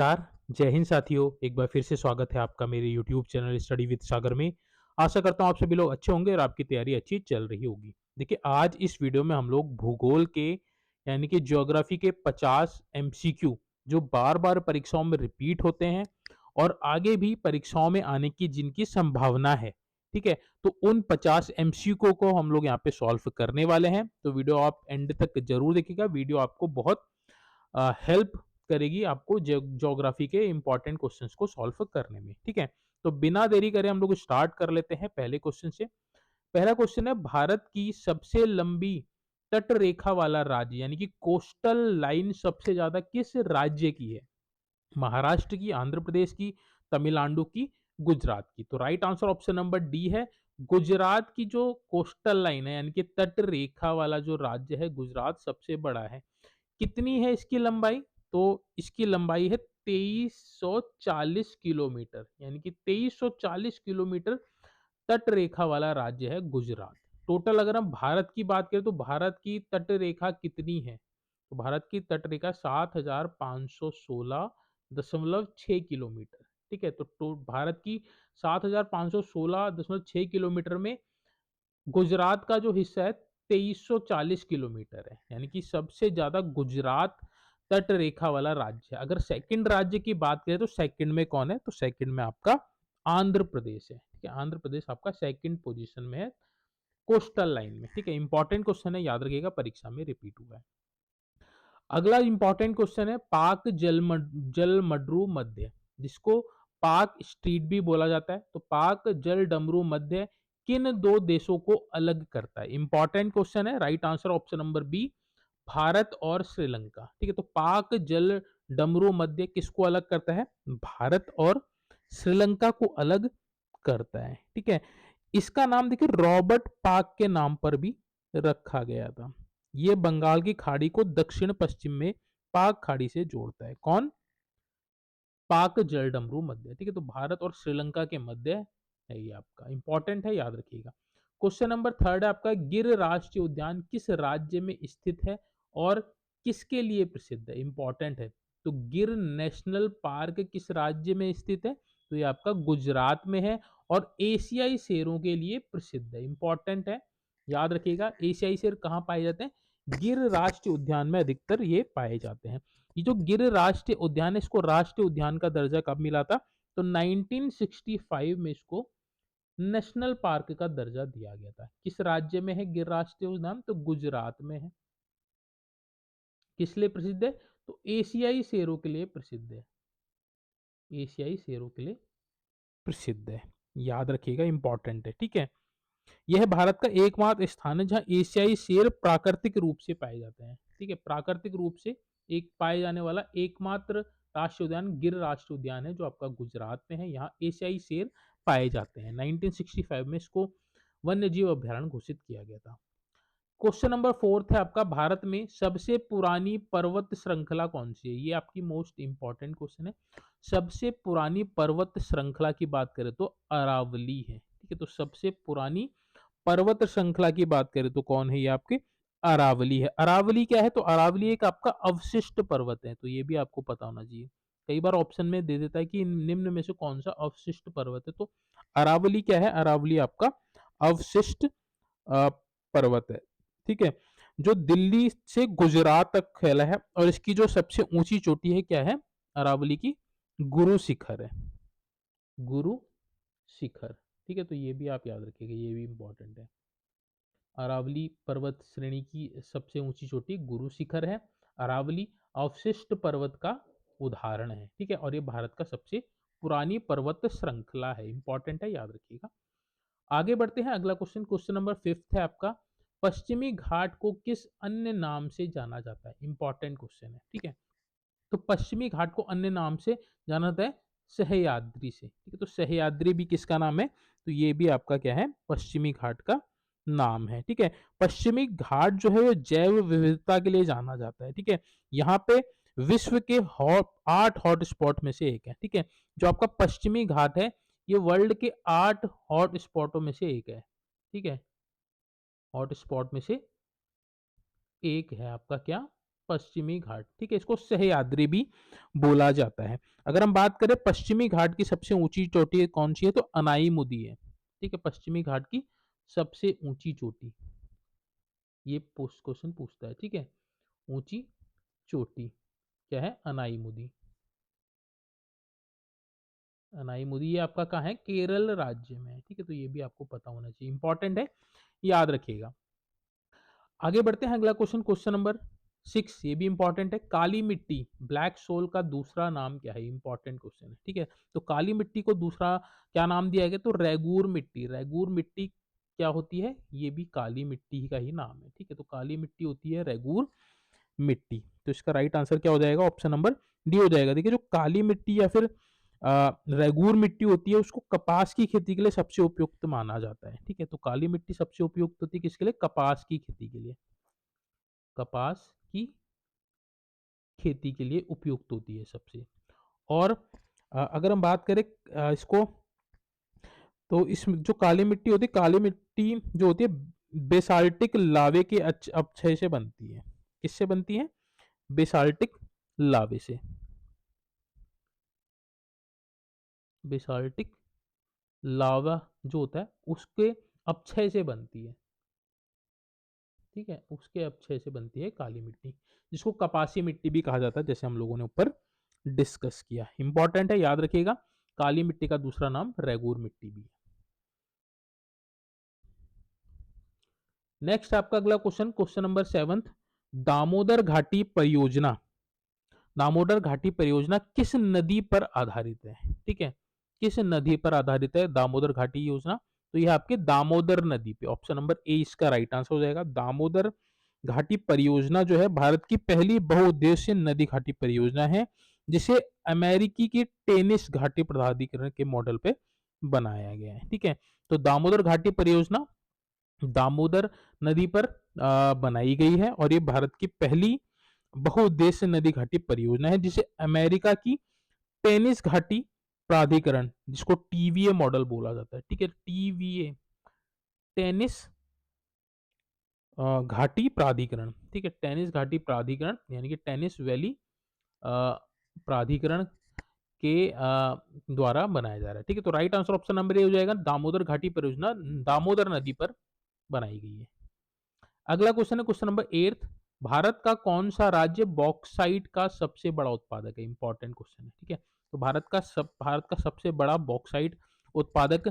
नमस्कार, जय हिंद साथियों। एक बार फिर से स्वागत है आपका मेरे यूट्यूब चैनल स्टडी विद सागर में। आशा करता हूँ आप सभी लोग अच्छे होंगे और आपकी तैयारी अच्छी चल रही होगी। देखिए, आज इस वीडियो में हम लोग भूगोल के यानी कि ज्योग्राफी के 50 एमसीक्यू जो बार-बार परीक्षाओं में रिपीट होते हैं और आगे भी परीक्षाओं में आने की जिनकी संभावना है, ठीक है? तो उन 50 एमसीक्यू को हम लोग यहाँ पे सॉल्व करने वाले हैं। तो वीडियो आप एंड तक ज़रूर देखिएगा। वीडियो आपको बहुत हेल्प करेगी आपको ज्योग्राफी के इंपॉर्टेंट क्वेश्चंस को सॉल्व करने में, ठीक है? तो बिना देरी करे हम लोग स्टार्ट कर लेते हैं पहले क्वेश्चन से। पहला क्वेश्चन है, भारत की सबसे लंबी तट रेखा वाला राज्य यानी कि कोस्टल लाइन सबसे ज्यादा किस राज्य की है? महाराष्ट्र की, आंध्र प्रदेश की, तमिलनाडु की, गुजरात की। तो right answer option number D है। गुजरात की जो कोस्टल लाइन है यानी कि तट रेखा वाला जो राज्य है, गुजरात सबसे बड़ा है। कितनी है इसकी लंबाई? तो इसकी लंबाई है 2340 किलोमीटर, यानी कि 2340 किलोमीटर तट रेखा वाला राज्य है गुजरात। टोटल अगर हम भारत की बात करें तो भारत की तट रेखा कितनी है? तो भारत की तट रेखा 7516.6 किलोमीटर, ठीक है? तो भारत की 7516.6 किलोमीटर में गुजरात का जो हिस्सा है 2340 किलोमीटर है, यानी कि सबसे ज्यादा गुजरात तट रेखा वाला राज्य है। अगर सेकंड राज्य की बात करें तो सेकंड में कौन है? तो सेकंड में आपका आंध्र प्रदेश है, ठीक है? आंध्र प्रदेश आपका सेकंड पोजीशन में है कोस्टल लाइन में, ठीक है? इंपॉर्टेंट क्वेश्चन है, याद रखिएगा, परीक्षा में रिपीट हुआ है। अगला इंपॉर्टेंट क्वेश्चन है, पाक जल मड्रू मध्य, जिसको पाक स्ट्रीट भी बोला जाता है। तो पाक जल डमरू मध्य किन दो देशों को अलग करता है? इंपॉर्टेंट क्वेश्चन है। Right answer option number B, Bharat और श्रीलंका, ठीक है? तो पाक जल डमरू मध्य किसको अलग करता है? भारत और श्रीलंका को अलग करता है, ठीक है? इसका नाम देखिए रॉबर्ट पाक के नाम पर भी रखा गया था। ये बंगाल की खाड़ी को दक्षिण पश्चिम में पाक खाड़ी से जोड़ता है। कौन? पाक जलडमरू मध्य, ठीक है? तो भारत और श्रीलंका के मध्य है ये, आपका इंपॉर्टेंट है, याद रखिएगा। क्वेश्चन नंबर थर्ड है आपका, गिर राष्ट्रीय उद्यान किस राज्य में स्थित है और किसके लिए प्रसिद्ध है? इंपॉर्टेंट है। तो गिर नेशनल पार्क किस राज्य में स्थित है? तो ये आपका गुजरात में है और एशियाई शेरों के लिए प्रसिद्ध है। इंपॉर्टेंट है, याद रखिएगा। एशियाई शेर कहाँ पाए जाते हैं? गिर राष्ट्रीय उद्यान में अधिकतर ये पाए जाते हैं। ये जो गिर राष्ट्रीय उद्यान है, इसको राष्ट्रीय उद्यान का दर्जा कब मिला था? तो 1965 में इसको नेशनल पार्क का दर्जा दिया गया था। किस राज्य में है गिर राष्ट्रीय उद्यान? तो गुजरात में है। किस लिए प्रसिद्ध है? तो एशियाई शेरों के लिए प्रसिद्ध है। एशियाई शेरों के लिए प्रसिद्ध है, याद रखिएगा, इंपॉर्टेंट है, ठीक है? यह भारत का एकमात्र स्थान है जहां एशियाई शेर प्राकृतिक रूप से पाए जाते हैं, ठीक है? प्राकृतिक रूप से एक पाए जाने वाला एकमात्र राष्ट्रीय उद्यान गिर राष्ट्रीय उद्यान है, जो आपका गुजरात में है। यहाँ एशियाई शेर पाए जाते हैं। 1965 में इसको वन्य जीव अभ्यारण्य घोषित किया गया था। क्वेश्चन नंबर फोर्थ है आपका, भारत में सबसे पुरानी पर्वत श्रृंखला कौन सी है? ये आपकी मोस्ट इंपॉर्टेंट क्वेश्चन है। सबसे पुरानी पर्वत श्रृंखला की बात करें तो अरावली है, ठीक है? तो सबसे पुरानी पर्वत श्रृंखला की बात करें तो कौन है? ये आपके अरावली है। अरावली क्या है? तो अरावली एक आपका अवशिष्ट पर्वत है, तो ये भी आपको पता होना चाहिए। कई बार ऑप्शन में दे देता है कि निम्न में से कौन सा अवशिष्ट पर्वत है, तो अरावली क्या है? अरावली आपका अवशिष्ट पर्वत है, ठीक है? जो दिल्ली से गुजरात तक फैला है और इसकी जो सबसे ऊंची चोटी है क्या है? अरावली की गुरु शिखर है। गुरु शिखर, ठीक है? तो ये भी आप याद रखिएगा, ये भी इंपॉर्टेंट है। अरावली पर्वत श्रेणी की सबसे ऊंची चोटी गुरु शिखर है। अरावली अवशिष्ट पर्वत का उदाहरण है, ठीक है? और ये भारत का सबसे पुरानी पर्वत श्रृंखला है। इंपॉर्टेंट है, याद रखिएगा। आगे बढ़ते हैं। अगला क्वेश्चन, क्वेश्चन नंबर फिफ्थ है आपका, पश्चिमी घाट को किस अन्य नाम से जाना जाता है? इंपॉर्टेंट क्वेश्चन है, ठीक है? तो पश्चिमी घाट को अन्य नाम से जाना जाता है सहयाद्री से, ठीक है? तो सहयाद्री भी किसका नाम है? तो ये भी आपका क्या है? पश्चिमी घाट का नाम है, ठीक है? पश्चिमी घाट जो है वो जैव विविधता के लिए जाना जाता है, ठीक है? यहाँ पे विश्व के 8 हॉट स्पॉट में से एक है, ठीक है? जो आपका पश्चिमी घाट है, ये वर्ल्ड के 8 हॉट स्पॉटों में से एक है, ठीक है? हॉट स्पॉट में से एक है आपका क्या? पश्चिमी घाट, ठीक है, इसको सह्याद्री भी बोला जाता है। अगर हम बात करें पश्चिमी घाट की सबसे ऊंची चोटी कौन सी है, तो अनाईमुदी है, ठीक है, पश्चिमी घाट की सबसे ऊंची चोटी, ये क्वेश्चन पूछता है, ठीक है, ऊंची चोटी क्या है, अनाईमुदी। अनाईमुदी ये आपका कहाँ है, केरल राज्य में है, ठीक है, तो ये भी आपको पता होना चाहिए, इंपॉर्टेंट है, याद रखिएगा। आगे बढ़ते हैं, अगला क्वेश्चन, क्वेश्चन नंबर 6, ये भी इंपॉर्टेंट है, काली मिट्टी ब्लैक सोल का दूसरा नाम क्या है, इंपॉर्टेंट क्वेश्चन है, ठीक है, तो काली मिट्टी को दूसरा क्या नाम दिया गया, तो रेगूर मिट्टी, रेगूर मिट्टी क्या होती है, ये भी काली मिट्टी का ही नाम है, ठीक है, तो काली मिट्टी होती है रेगूर मिट्टी, तो इसका राइट आंसर क्या हो जाएगा, ऑप्शन नंबर डी हो जाएगा। देखिए जो काली मिट्टी या फिर रेगूर मिट्टी होती है उसको कपास की खेती के लिए सबसे उपयुक्त माना जाता है, ठीक है, तो काली मिट्टी सबसे उपयुक्त होती है किसके लिए, कपास की खेती के लिए, कपास की खेती के लिए उपयुक्त होती है सबसे। और अगर हम बात करें इसको, तो इस जो काली मिट्टी होती है, काली मिट्टी जो होती है बेसाल्टिक लावे के अपक्षय से बनती है, किससे बनती है, बेसाल्टिक लावे से, बेसाल्टिक लावा जो होता है उसके अपक्षय से बनती है, ठीक है, उसके अपक्षय से बनती है काली मिट्टी, जिसको कपासी मिट्टी भी कहा जाता है, जैसे हम लोगों ने ऊपर डिस्कस किया, इंपॉर्टेंट है, याद रखिएगा, काली मिट्टी का दूसरा नाम रेगूर मिट्टी भी है। नेक्स्ट आपका अगला क्वेश्चन, क्वेश्चन नंबर 7, दामोदर घाटी परियोजना, दामोदर घाटी परियोजना किस नदी पर आधारित है, ठीक है, किस नदी पर आधारित है दामोदर घाटी योजना, तो यह आपके दामोदर नदी पे, ऑप्शन नंबर ए इसका राइट आंसर हो जाएगा। दामोदर घाटी परियोजना जो है भारत की पहली बहुउद्देश्य नदी घाटी परियोजना है, जिसे अमेरिकी की टेनिस घाटी प्राधिकरण के मॉडल पे बनाया गया है, ठीक है, तो दामोदर घाटी परियोजना दामोदर नदी पर बनाई गई है और ये भारत की पहली बहुउद्देश्य नदी घाटी परियोजना है, जिसे अमेरिका की टेनिस घाटी प्राधिकरण, जिसको टीवीए मॉडल बोला जाता है, ठीक है, टीवीए टेनिस घाटी प्राधिकरण, ठीक है, टेनिस घाटी प्राधिकरण यानी कि टेनिस वैली प्राधिकरण के द्वारा बनाया जा रहा है, ठीक है, तो right answer option number A हो जाएगा, दामोदर घाटी परियोजना दामोदर नदी पर बनाई गई है। अगला क्वेश्चन है क्वेश्चन नंबर 8, भारत का कौन सा राज्य बॉक्साइट का सबसे बड़ा उत्पादक है, इंपॉर्टेंट क्वेश्चन है, ठीक है, तो भारत का सबसे बड़ा बॉक्साइट उत्पादक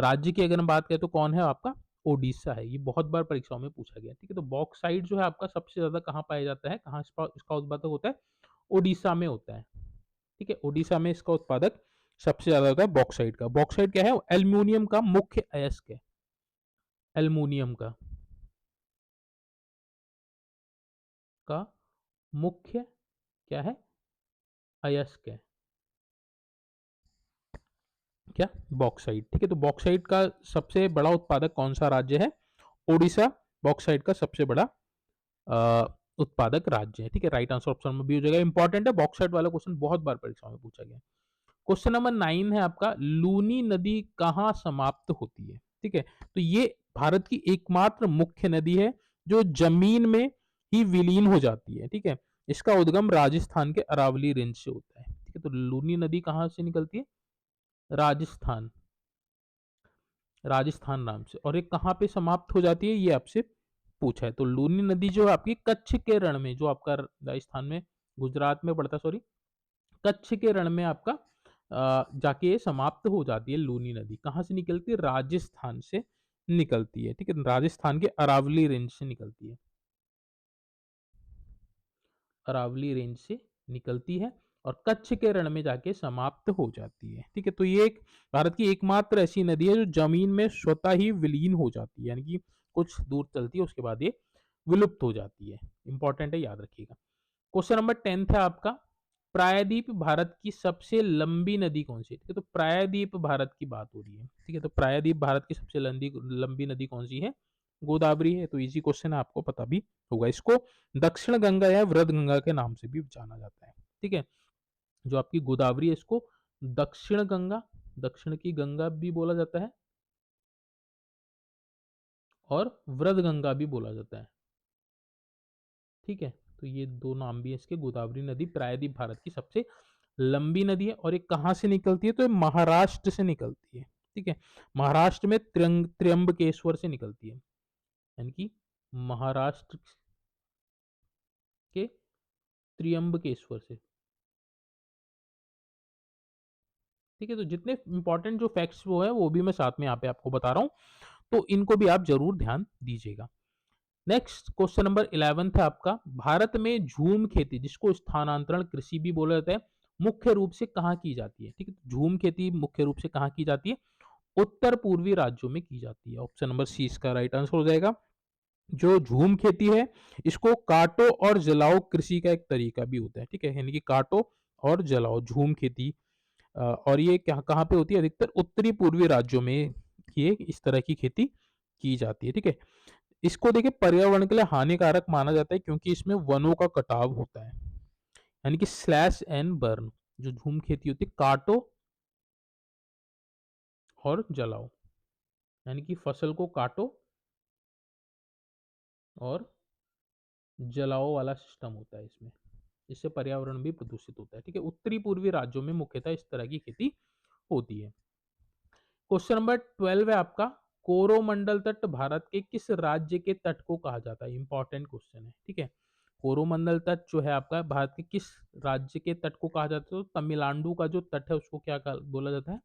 राज्य की अगर हम बात करें तो कौन है आपका, ओडिशा है, ये बहुत बार परीक्षाओं में पूछा गया, ठीक है, तो बॉक्साइट जो है आपका सबसे ज्यादा कहाँ पाया जाता है, कहाँ इसका उत्पादक होता है, ओडिशा में होता है, ठीक है, ओडिशा में इसका उत्पादक सबसे ज्यादा होता है बॉक्साइट का। बॉक्साइट क्या है, एल्यूमिनियम का मुख्य अयस्क है, एल्यूमिनियम का मुख्य क्या है, अयस्क है, क्या, बॉक्साइट, ठीक है, तो बॉक्साइट का सबसे बड़ा उत्पादक कौन सा राज्य है, ओडिशा बॉक्साइट का सबसे बड़ा उत्पादक राज्य है, ठीक है, राइट आंसर ऑप्शन में भी हो जाएगा, इंपॉर्टेंट है, बॉक्साइट वाला क्वेश्चन बहुत बार परीक्षाओं में पूछा गया। क्वेश्चन नंबर 9 है आपका, लूनी नदी कहाँ समाप्त होती है, ठीक है, तो ये भारत की एकमात्र मुख्य नदी है जो जमीन में ही विलीन हो जाती है, ठीक है, इसका उद्गम राजस्थान के अरावली रेंज से होता है, ठीक है, तो लूनी नदी कहाँ से निकलती है, राजस्थान, राजस्थान नाम से, और ये कहाँ पे समाप्त हो जाती है ये आपसे पूछा है, तो लूनी नदी जो है आपकी कच्छ के रण में, जो आपका राजस्थान में गुजरात में पड़ता, सॉरी, कच्छ के रण में आपका जाके ये समाप्त हो जाती है, लूनी नदी कहाँ से निकलती है, राजस्थान से निकलती है, ठीक है, राजस्थान के अरावली रेंज से निकलती है, अरावली रेंज से निकलती है और कच्छ के रण में जाके समाप्त हो जाती है, ठीक है, तो ये एक भारत की एकमात्र ऐसी नदी है जो जमीन में स्वतः ही विलीन हो जाती है, यानी कि कुछ दूर चलती है उसके बाद ये विलुप्त हो जाती है, इंपॉर्टेंट है, याद रखिएगा। क्वेश्चन नंबर 10 है आपका, प्रायद्वीप भारत की सबसे लंबी नदी कौन सी है, ठीक है, तो प्रायद्वीप भारत की बात हो रही है, ठीक है, तो प्रायद्वीप भारत की सबसे लंबी लंबी नदी कौन सी है, गोदावरी है, तो इजी क्वेश्चन है, आपको पता भी होगा, इसको दक्षिण गंगा या वृद्ध गंगा के नाम से भी जाना जाता है, ठीक है, जो आपकी गोदावरी है इसको दक्षिण गंगा, दक्षिण की गंगा भी बोला जाता है और वृद्ध गंगा भी बोला जाता है, ठीक है, तो ये दो नाम भी है इसके। गोदावरी नदी प्रायद्वीप भारत की सबसे लंबी नदी है और ये कहाँ से निकलती है, तो ये महाराष्ट्र से निकलती है। ठीक है, महाराष्ट्र में त्र्यंबकेश्वर से निकलती है, यानी कि महाराष्ट्र के त्र्यंबकेश्वर से। ठीक है, तो जितने इंपॉर्टेंट जो फैक्ट्स वो है वो भी मैं साथ में यहाँ पे आपको बता रहा हूँ, तो इनको भी आप जरूर ध्यान दीजिएगा। नेक्स्ट क्वेश्चन नंबर 11 है आपका, भारत में झूम खेती जिसको स्थानांतरण कृषि भी बोला जाता है, मुख्य रूप से कहाँ की जाती है। ठीक है, तो झूम खेती मुख्य रूप से कहाँ की जाती है, उत्तर पूर्वी राज्यों में की जाती है। ऑप्शन नंबर सी इसका राइट आंसर हो जाएगा। जो झूम खेती है इसको काटो और जलाओ कृषि का एक तरीका भी होता है। ठीक है, यानी कि काटो और जलाओ झूम खेती, और ये कहाँ पे होती है, अधिकतर उत्तरी पूर्वी राज्यों में ये इस तरह की खेती की जाती है। ठीक है, इसको देखिए पर्यावरण के लिए हानिकारक माना जाता है क्योंकि इसमें वनों का कटाव होता है, यानी कि स्लैश एंड बर्न। जो झूम खेती होती है, काटो और जलाओ, यानी कि फसल को काटो और जलाओ वाला सिस्टम होता है इसमें। इससे पर्यावरण भी प्रदूषित होता है। ठीक है, उत्तरी पूर्वी राज्यों में मुख्यतः इस तरह की खेती होती है। क्वेश्चन नंबर 12 है आपका, कोरोमंडल तट भारत के किस राज्य के तट को कहा जाता है। इंपॉर्टेंट क्वेश्चन है। ठीक है, कोरोमंडल तट जो है आपका भारत के किस राज्य के तट को कहा जाता है, तो तमिलनाडु का जो तट है उसको क्या बोला जाता है,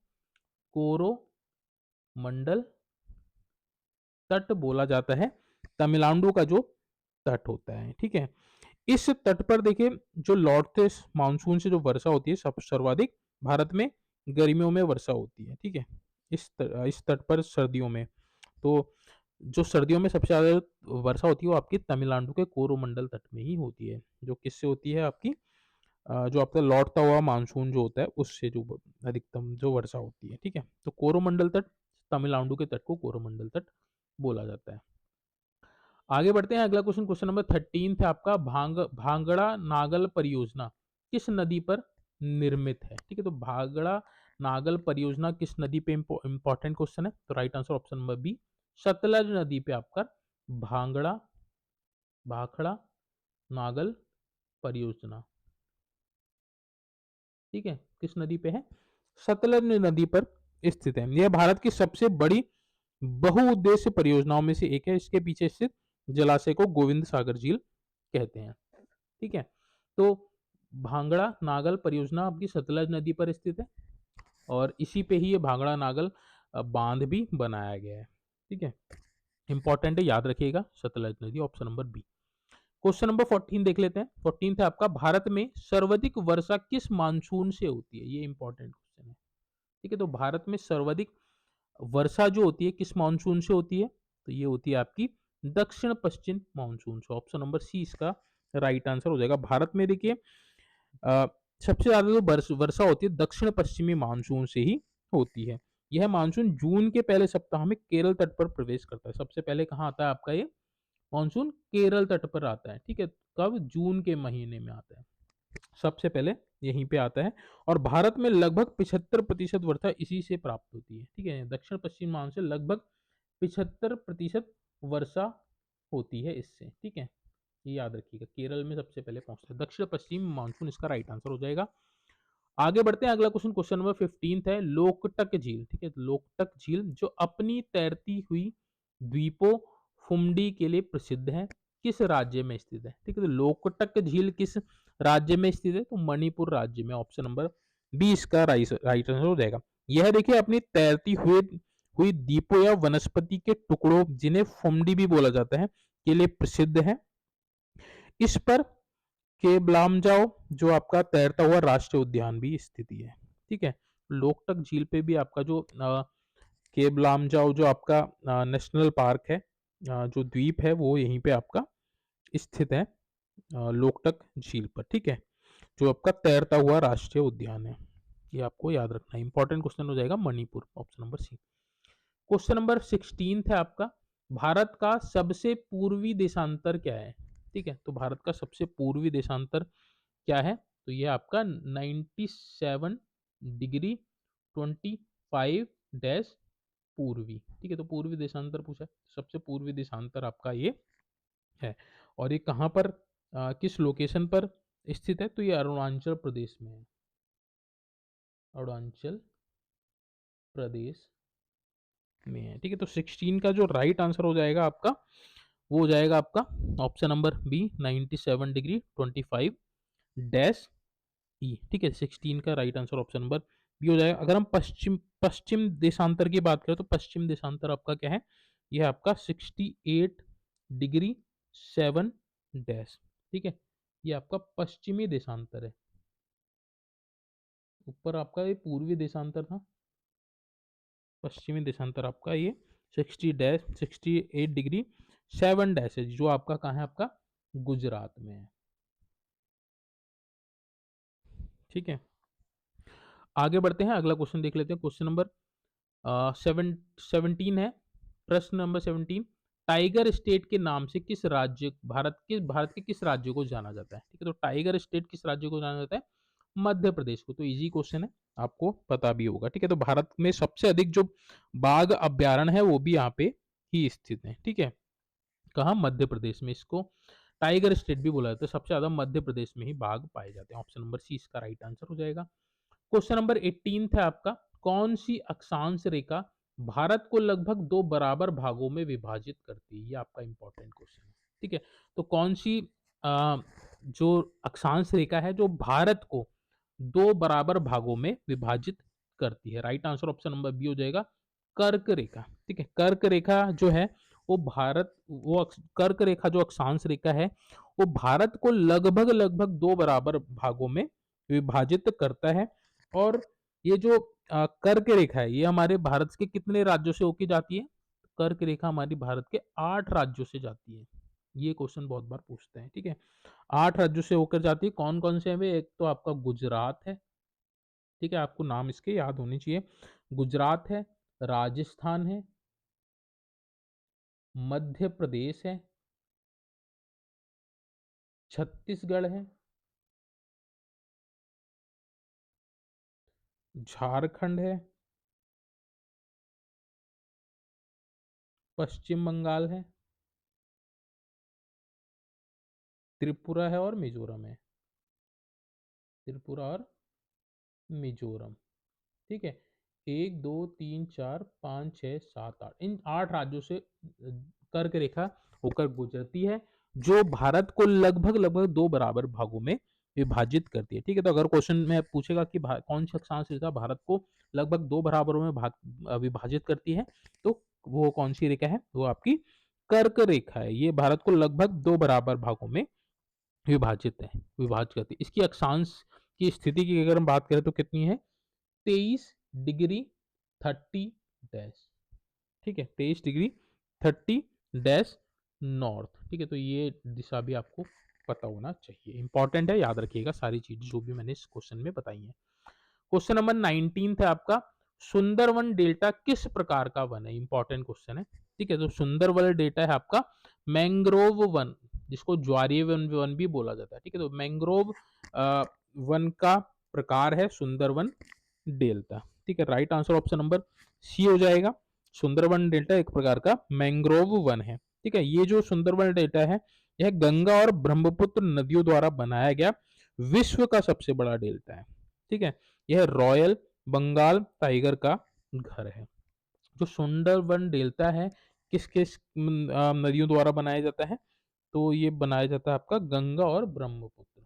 कोरोमंडल तट बोला जाता है, तमिलनाडु का जो तट होता है। ठीक है, इस तट पर देखिए जो लौटते मानसून से जो वर्षा होती है सब सर्वाधिक भारत में गर्मियों में वर्षा होती है। ठीक है, इस तट पर सर्दियों में, तो जो सर्दियों में सबसे ज्यादा वर्षा होती है वो आपकी तमिलनाडु के कोरोमंडल तट में ही होती है। जो किससे होती है आपकी, जो आपका लौटता हुआ मानसून जो होता है उससे जो अधिकतम जो वर्षा होती है। ठीक है, तो कोरोमंडल तट, तमिलनाडु के तट को कोरोमंडल तट बोला जाता है। आगे बढ़ते हैं, अगला क्वेश्चन, क्वेश्चन नंबर 13 है आपका, भांगड़ा नागल परियोजना किस नदी पर निर्मित है। ठीक है, तो भांगड़ा नागल परियोजना किस नदी पे, इंपॉर्टेंट क्वेश्चन है, तो right answer option number B, Sutlej नदी पे आपका भांगड़ा भाखड़ा नागल परियोजना। ठीक है, किस नदी पे है, सतलज नदी पर स्थित है। यह भारत की सबसे बड़ी बहुउद्देश्य परियोजनाओं में से एक है। इसके पीछे स्थित जलाशय को गोविंद सागर झील कहते हैं। ठीक है, तो भांगड़ा नागल परियोजना आपकी सतलज नदी पर स्थित है और इसी पे ही ये भांगड़ा नागल बांध भी बनाया गया है। ठीक है, इंपॉर्टेंट है, याद रखिएगा, सतलज नदी, option number B. Question number 14 देख लेते हैं। 14 है आपका, भारत में सर्वाधिक वर्षा किस मानसून से होती है। ये इंपॉर्टेंट क्वेश्चन है। ठीक है, तो भारत में सर्वाधिक वर्षा जो होती है किस मानसून से होती है, तो ये होती है आपकी दक्षिण पश्चिम मानसून से। ऑप्शन नंबर सी इसका राइट आंसर हो जाएगा। भारत में देखिए अ, सबसे ज्यादा जो वर्षा होती है दक्षिण पश्चिमी मानसून से ही होती है। यह मानसून जून के पहले सप्ताह में केरल तट पर प्रवेश करता है। सबसे पहले कहाँ आता है आपका ये मानसून, केरल तट पर आता है। ठीक है, कब, जून के महीने में आता है, सबसे पहले यहीं पे आता है। और भारत में लगभग 75% वर्षा इसी से प्राप्त होती है। ठीक है, दक्षिण पश्चिम मानसून से लगभग 75% वर्षा होती है इससे। ठीक है, ये याद रखिएगा, केरल में सबसे पहले पहुंचता है दक्षिण पश्चिम मानसून, इसका राइट आंसर हो जाएगा। आगे बढ़ते हैं, अगला क्वेश्चन, क्वेश्चन नंबर 15 है, लोकटक झील। ठीक है, लोकटक झील जो अपनी तैरती हुई द्वीपों फुमडी के लिए प्रसिद्ध है, किस राज्य में स्थित है। ठीक है, तो लोकटक झील किस राज्य में स्थित है, तो मणिपुर राज्य में। ऑप्शन नंबर बी इसका राइट आंसर हो जाएगा। यह देखिए अपनी तैरती हुई हुई द्वीपों या वनस्पति के टुकड़ों जिन्हें फुमडी भी बोला जाता है के लिए प्रसिद्ध है। इस पर केबलामजाओ जो आपका तैरता हुआ राष्ट्रीय उद्यान भी स्थिति है। ठीक है, लोकटक झील पे भी आपका जो केबलामजाओ जो आपका नेशनल पार्क है, जो द्वीप है वो यहीं पे आपका स्थित है, लोकटक झील पर। ठीक है, जो आपका तैरता हुआ राष्ट्रीय उद्यान है, ये आपको याद रखना है। इंपॉर्टेंट क्वेश्चन हो जाएगा Manipur, option number C. Question number 16 है आपका, भारत का सबसे पूर्वी देशांतर क्या है। ठीक है, तो भारत का सबसे पूर्वी देशांतर क्या है, तो ये आपका 97 डिग्री 25 डैश पूर्वी। ठीक है, तो पूर्वी देशांतर पूछा है, सबसे पूर्वी देशांतर आपका ये है। और ये कहाँ पर किस लोकेशन पर स्थित है? तो ये अरुणाचल प्रदेश में है, अरुणाचल प्रदेश में है। ठीक है, तो 16 का जो राइट आंसर हो जाएगा आपका, वो हो जाएगा आपका option number B, 97 degree 25 dash E. ठीक है, 16 का right answer option number B हो जाएगा। अगर हम पश्चिम पश्चिम देशांतर की बात करें तो पश्चिम देशांतर आपका क्या है? यह आपका 68 डिग्री 7 डैश। ठीक है, ये आपका पश्चिमी देशांतर है। ऊपर आपका ये पूर्वी देशांतर था, पश्चिमी देशांतर आपका ये 68 डिग्री 7 डैश है, जो आपका कहाँ है? आपका गुजरात में है। ठीक है, आगे बढ़ते हैं, अगला क्वेश्चन देख लेते हैं। क्वेश्चन नंबर 17 है। प्रश्न नंबर 17, टाइगर स्टेट के नाम से किस राज्य, भारत के किस राज्य को जाना जाता है? ठीक है, तो टाइगर स्टेट किस राज्य को जाना जाता है? मध्य प्रदेश को। तो इजी क्वेश्चन है, आपको पता भी होगा। ठीक है, तो भारत में सबसे अधिक जो बाघ अभ्यारण्य है वो भी यहाँ पे ही स्थित है। ठीक है, कहाँ? मध्य प्रदेश में। इसको टाइगर स्टेट भी बोला जाता है, सबसे ज्यादा मध्य प्रदेश में ही बाघ पाए जाते हैं। ऑप्शन नंबर सी इसका राइट आंसर हो जाएगा। क्वेश्चन नंबर 18 है आपका, कौन सी अक्षांश रेखा भारत को लगभग दो बराबर भागों में विभाजित करती है? ये आपका इंपॉर्टेंट क्वेश्चन है। ठीक है, तो कौन सी जो अक्षांश रेखा है जो भारत को दो बराबर भागों में विभाजित करती है? Right answer option number B हो जाएगा, कर्क रेखा। ठीक है, कर्क रेखा जो है वो कर्क रेखा जो अक्षांश रेखा है वो भारत को लगभग लगभग दो बराबर भागों में विभाजित करता है। और ये जो कर्क रेखा है ये हमारे भारत के कितने राज्यों से होके जाती है? कर्क रेखा हमारी भारत के 8 राज्यों से जाती है। ये क्वेश्चन बहुत बार पूछते हैं। ठीक है, 8 राज्यों से होकर जाती है। कौन कौन से हैं वे? एक तो आपका गुजरात है। ठीक है, आपको नाम इसके याद होने चाहिए। गुजरात है, राजस्थान है, मध्य प्रदेश है, छत्तीसगढ़ है, झारखंड है, पश्चिम बंगाल है, त्रिपुरा है और मिजोरम है। त्रिपुरा और मिजोरम। ठीक है, 1 2 3 4 5 6 7 8, इन 8 राज्यों से कर्क रेखा होकर गुजरती है, जो भारत को लगभग लगभग दो बराबर भागों में विभाजित करती है। ठीक है, तो अगर क्वेश्चन में पूछेगा कि कौन सी अक्षांश रेखा भारत को लगभग दो बराबरों में विभाजित करती है, तो वो कौन सी रेखा है? वो आपकी कर्क रेखा है। ये भारत को लगभग दो बराबर भागों में विभाजित करती है। इसकी अक्षांश की स्थिति की अगर हम बात करें तो कितनी है? 23 डिग्री 30 डैश। ठीक है, 23 डिग्री 30 डैश नॉर्थ। ठीक है, तो ये दिशा भी आपको पता होना चाहिए, इंपॉर्टेंट है, याद रखिएगा सारी चीज जो भी मैंने इस क्वेश्चन में बताई है। क्वेश्चन नंबर 19 है आपका, सुंदरवन डेल्टा किस प्रकार का वन है? इंपॉर्टेंट क्वेश्चन है। ठीक है, तो सुंदरवन डेल्टा है आपका मैंग्रोव वन, जिसको ज्वारीय वन वन भी बोला जाता है। ठीक है, तो मैंग्रोव वन का प्रकार है सुंदरवन डेल्टा। ठीक है, right answer option number C हो जाएगा। सुंदरवन डेल्टा एक प्रकार का मैंग्रोव वन है। ठीक है, ये जो सुंदरवन डेल्टा है यह गंगा और ब्रह्मपुत्र नदियों द्वारा बनाया गया विश्व का सबसे बड़ा डेल्टा है। ठीक है, यह रॉयल बंगाल टाइगर का घर है। जो सुंदरवन डेल्टा है किस किस नदियों द्वारा बनाया जाता है? तो ये बनाया जाता है आपका गंगा और ब्रह्मपुत्र,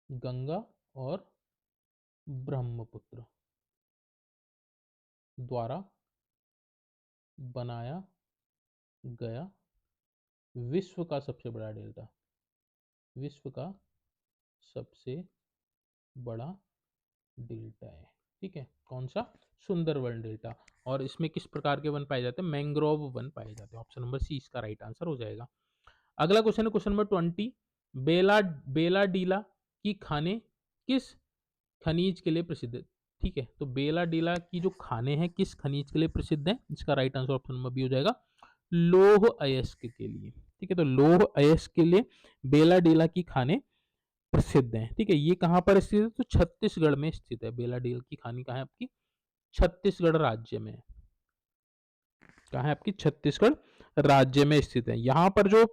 गंगा और ब्रह्मपुत्र द्वारा बनाया गया विश्व का सबसे बड़ा डेल्टा, विश्व का सबसे बड़ा डेल्टा है। ठीक है, कौन सा? सुंदरवन डेल्टा। और इसमें किस प्रकार के वन पाए जाते हैं? मैंग्रोव वन पाए जाते हैं। ऑप्शन नंबर सी इसका राइट आंसर हो जाएगा। अगला क्वेश्चन है क्वेश्चन नंबर 20, बेला बेला डीला की खाने किस खनिज के लिए प्रसिद्ध है? ठीक है, तो बेला डीला की जो खाने हैं किस खनिज के लिए प्रसिद्ध है? इसका right answer option number B हो जाएगा, लौह अयस्क के लिए। ठीक है, तो लौह अयस्क के लिए बेला डीला की खाने प्रसिद्ध हैं। ठीक है, ये कहाँ पर स्थित है? तो छत्तीसगढ़ में स्थित है। बेला डील की खानी कहाँ है आपकी? छत्तीसगढ़ राज्य में। कहाँ है आपकी? छत्तीसगढ़ राज्य में स्थित है। यहाँ पर जो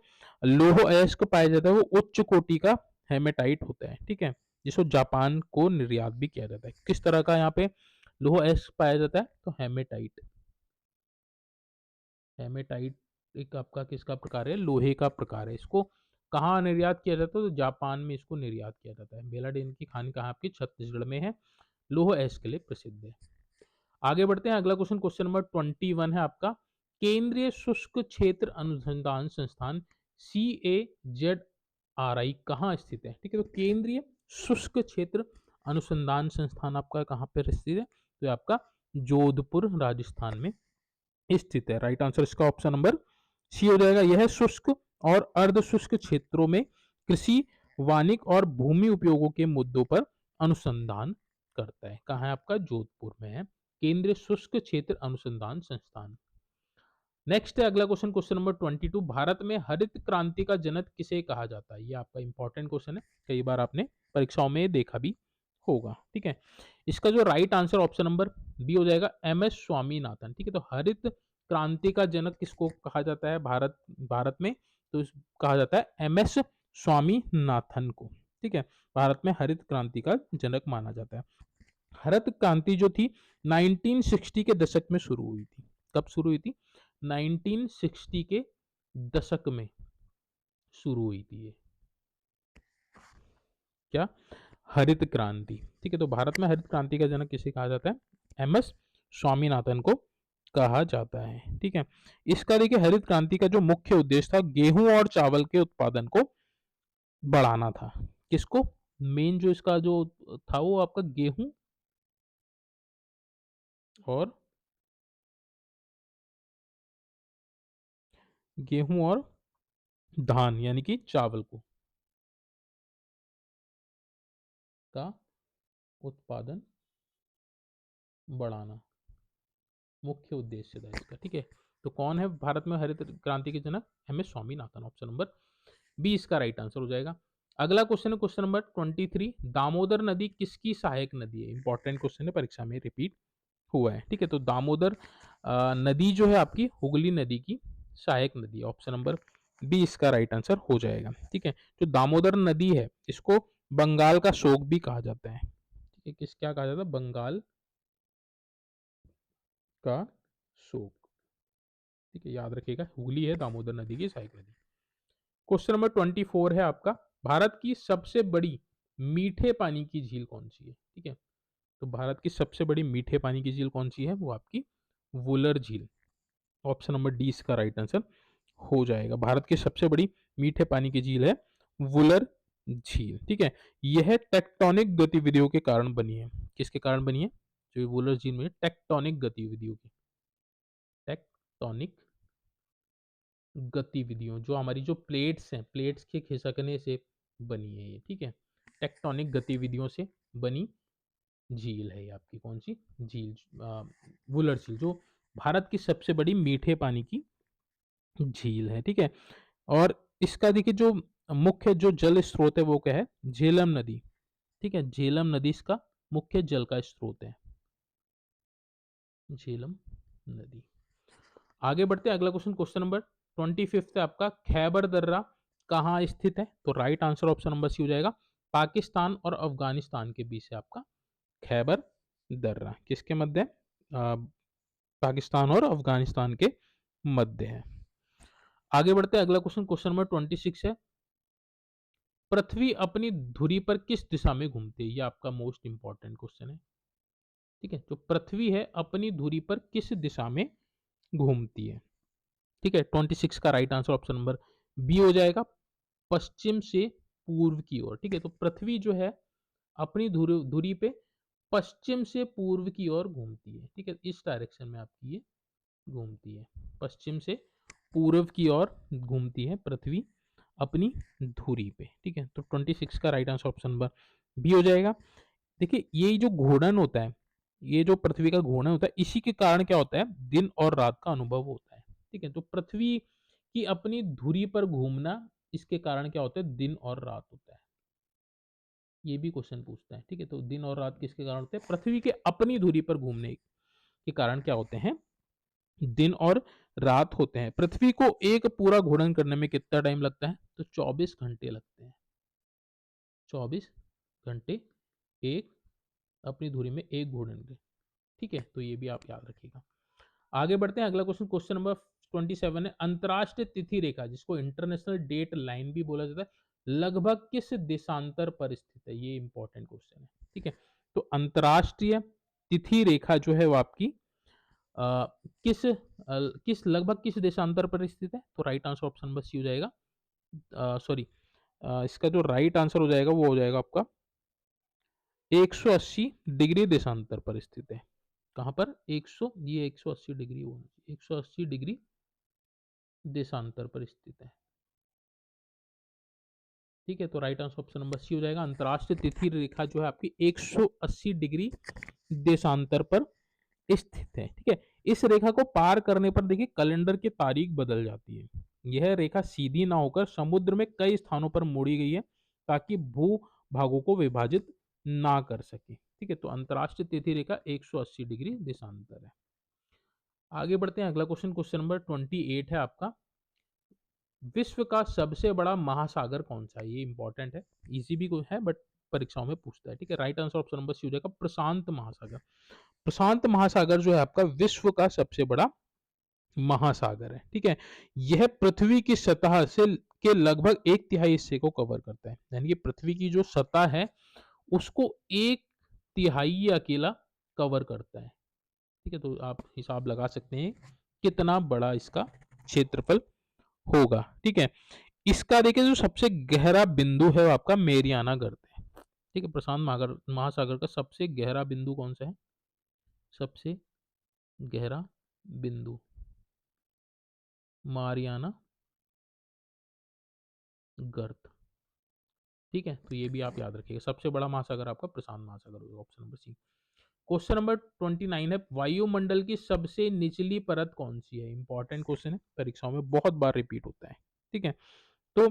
लोह अयस्क पाया जाता है वो उच्च कोटि का हेमेटाइट होता है, ठीक है, जिसको जापान को निर्यात भी किया जाता है। किस तरह का यहाँ पे लोह अयस्क पाया जाता है? तो हेमेटाइट। हेमेटाइट एक आपका किसका प्रकार है? लोहे का प्रकार है। इसको कहाँ निर्यात किया जाता है? तो जापान में इसको निर्यात किया जाता है। बेलाडेन की खान कहाँ आपकी? छत्तीसगढ़ में है। लोह अयस्क के लिए प्रसिद्ध है। आगे बढ़ते हैं, अगला क्वेश्चन, क्वेश्चन नंबर 21 है आपका। केंद्रीय शुष्क क्षेत्र अनुसंधान संस्थान CAZRI कहाँ स्थित है? ठीक है, तो केंद्रीय शुष्क क्षेत्र अनुसंधान संस्थान आपका कहाँ पर स्थित है? तो आपका जोधपुर राजस्थान में स्थित है। राइट आंसर इसका ऑप्शन नंबर सी हो जाएगा। यह शुष्क और अर्ध शुष्क क्षेत्रों में कृषि, वानिक और भूमि उपयोगों के मुद्दों पर अनुसंधान करता है। कहाँ है आपका? जोधपुर में है केंद्रीय शुष्क क्षेत्र अनुसंधान संस्थान। नेक्स्ट है अगला क्वेश्चन, क्वेश्चन नंबर 22। भारत में हरित क्रांति का जनक किसे कहा जाता है? ये आपका इंपॉर्टेंट क्वेश्चन है, कई बार आपने परीक्षाओं में देखा भी होगा, ठीक है। इसका जो right answer option number B हो जाएगा, MS स्वामीनाथन, ठीक है। तो हरित क्रांति का जनक किसको कहा जाता है भारत भारत में? तो कहा जाता है MS स्वामीनाथन को, ठीक है। भारत में हरित क्रांति का जनक माना जाता है। हरित क्रांति जो थी 1960 के दशक में शुरू हुई थी। कब शुरू हुई थी? 1960 के दशक में शुरू हुई थी ये, क्या? हरित क्रांति, ठीक है। तो भारत में हरित क्रांति का जनक किसे कहा जाता है? MS स्वामीनाथन को कहा जाता है, ठीक है। इसका देखिए हरित क्रांति का जो मुख्य उद्देश्य था गेहूं और चावल के उत्पादन को बढ़ाना था। किसको? मेन जो इसका जो था वो आपका गेहूं और धान यानी कि चावल को का उत्पादन बढ़ाना मुख्य उद्देश्य था इसका, ठीक है। तो कौन है भारत में हरित क्रांति के जनक? MS Swaminathan. Option number B इसका राइट आंसर हो जाएगा। अगला क्वेश्चन है क्वेश्चन नंबर 23। दामोदर नदी किसकी सहायक नदी है? इंपॉर्टेंट क्वेश्चन है, परीक्षा में रिपीट हुआ है, ठीक है। तो दामोदर नदी जो है आपकी हुगली नदी की सहायक नदी है। ऑप्शन नंबर बी इसका राइट आंसर हो जाएगा, ठीक है। जो दामोदर नदी है इसको बंगाल का शोक भी कहा जाता है, ठीक है। किस क्या कहा जाता है? बंगाल का शोक, ठीक है, याद रखिएगा। हुगली है दामोदर नदी की सहायक नदी। क्वेश्चन नंबर 24 है आपका। भारत की सबसे बड़ी मीठे पानी की झील कौन सी है? ठीक है, तो भारत की सबसे बड़ी मीठे पानी की झील कौन सी है? वो आपकी वुलर झील। ऑप्शन नंबर डी इसका राइट आंसर हो जाएगा। भारत की सबसे बड़ी मीठे पानी की झील है वुलर झील, ठीक है। यह टेक्टोनिक गतिविधियों के कारण बनी है। किसके कारण बनी है? जो वुलर झील में टेक्टोनिक गतिविधियों की, टेक्टोनिक गतिविधियों, जो हमारी जो प्लेट्स हैं, प्लेट्स के खिसकने से बनी है ये, ठीक है। टेक्टोनिक गतिविधियों से बनी झील है ये आपकी कौन सी झील? वुलर झील, जो भारत की सबसे बड़ी मीठे पानी की झील है, ठीक है। और इसका देखिए जो मुख्य जो जल स्रोत है वो क्या है? झेलम नदी, ठीक है। झेलम नदी इसका मुख्य जल का स्रोत है, झेलम नदी। आगे बढ़ते हैं, अगला क्वेश्चन, क्वेश्चन नंबर 25 है आपका। खैबर दर्रा कहाँ स्थित है? तो right answer option number C हो जाएगा, पाकिस्तान और अफगानिस्तान के बीच है आपका खैबर दर्रा। किसके मध्य है? पाकिस्तान और अफगानिस्तान के मध्य है। आगे बढ़ते हैं, अगला क्वेश्चन, क्वेश्चन नंबर 26 है। पृथ्वी अपनी धुरी पर किस दिशा में घूमती है? ये आपका मोस्ट इंपॉर्टेंट क्वेश्चन है, ठीक है। जो पृथ्वी है अपनी धुरी पर किस दिशा में घूमती है? ठीक है, 26 का right answer option number B हो जाएगा, पश्चिम से पूर्व की ओर, ठीक है। तो पृथ्वी जो है अपनी धुरी पे पश्चिम से पूर्व की ओर घूमती है, ठीक है। इस डायरेक्शन में आपकी ये घूमती है, पश्चिम से पूर्व की ओर घूमती है पृथ्वी अपनी धुरी पे, ठीक है। तो 26 का right answer option number B हो जाएगा। देखिए ये जो घूर्णन होता है, ये जो पृथ्वी का घूर्णन होता है, इसी के कारण क्या होता है? दिन और रात का अनुभव होता है, ठीक है। तो पृथ्वी की अपनी धुरी पर घूमना, इसके कारण क्या होता है? दिन और रात होता है। ये भी क्वेश्चन पूछता है, ठीक है। तो दिन और रात किसके कारण होते हैं? पृथ्वी के अपनी धुरी पर घूमने के कारण क्या होते हैं? दिन और रात होते हैं। पृथ्वी को एक पूरा घूर्णन करने में कितना टाइम लगता है? तो 24 घंटे लगते हैं। 24 घंटे एक अपनी धुरी में एक घूर्णन के। ठीक है, तो ये भी आप याद रखिएगा। आगे बढ़ते हैं, अगला क्वेश्चन, क्वेश्चन नंबर 27 है, अंतरराष्ट्रीय तिथि रेखा जिसको इंटरनेशनल डेट लाइन भी बोला जाता है, लगभग किस देशांतर पर स्थित है? ये इंपॉर्टेंट क्वेश्चन है। ठीक है, तो अंतरराष्ट्रीय तिथि रेखा जो है वो आपकी किस लगभग किस देशांतर पर स्थित है? तो right answer option number C हो जाएगा। सॉरी, इसका जो राइट आंसर हो जाएगा वो हो जाएगा आपका 180 डिग्री देशांतर पर स्थित है। कहाँ पर? 180 डिग्री होना चाहिए, 180 डिग्री देशांतर पर स्थित है। ठीक है, तो right answer option number C हो जाएगा। अंतरराष्ट्रीय तिथि रेखा जो है आपकी 180 डिग्री देशांतर पर स्थित है। ठीक है, इस रेखा को पार करने पर देखिए कैलेंडर की तारीख बदल जाती है। यह रेखा सीधी ना होकर समुद्र में कई स्थानों पर मोड़ी गई है ताकि भू भागों को विभाजित ना कर सके। ठीक है, तो अंतरराष्ट्रीय तिथि रेखा 180 डिग्री देशांतर है। आगे बढ़ते हैं, अगला क्वेश्चन, क्वेश्चन नंबर 28 है आपका, विश्व का सबसे बड़ा महासागर कौन सा है? ये इंपॉर्टेंट है, इजी भी है बट परीक्षाओं में पूछता है। ठीक है, right answer option number C हो जाएगा प्रशांत महासागर। प्रशांत महासागर जो है आपका विश्व का सबसे बड़ा महासागर है। ठीक है, यह पृथ्वी की सतह से के लगभग एक तिहाई हिस्से को कवर करता है, यानी कि पृथ्वी की जो सतह है उसको एक तिहाई ये अकेला कवर करता है। ठीक है, तो आप हिसाब लगा सकते हैं कितना बड़ा इसका क्षेत्रफल होगा। ठीक है, इसका देखिए जो सबसे गहरा बिंदु है वो आपका मेरियाना गर्त है। ठीक है, प्रशांत महासागर का सबसे गहरा बिंदु कौन सा है? सबसे गहरा बिंदु मारियाना गर्त। ठीक है, तो ये भी आप याद रखिएगा, सबसे बड़ा महासागर आपका प्रशांत महासागर होगा, option number C. Question number 29 है, वायुमंडल की सबसे निचली परत कौन सी है? इंपॉर्टेंट क्वेश्चन है, परीक्षाओं में बहुत बार रिपीट होता है। ठीक है, तो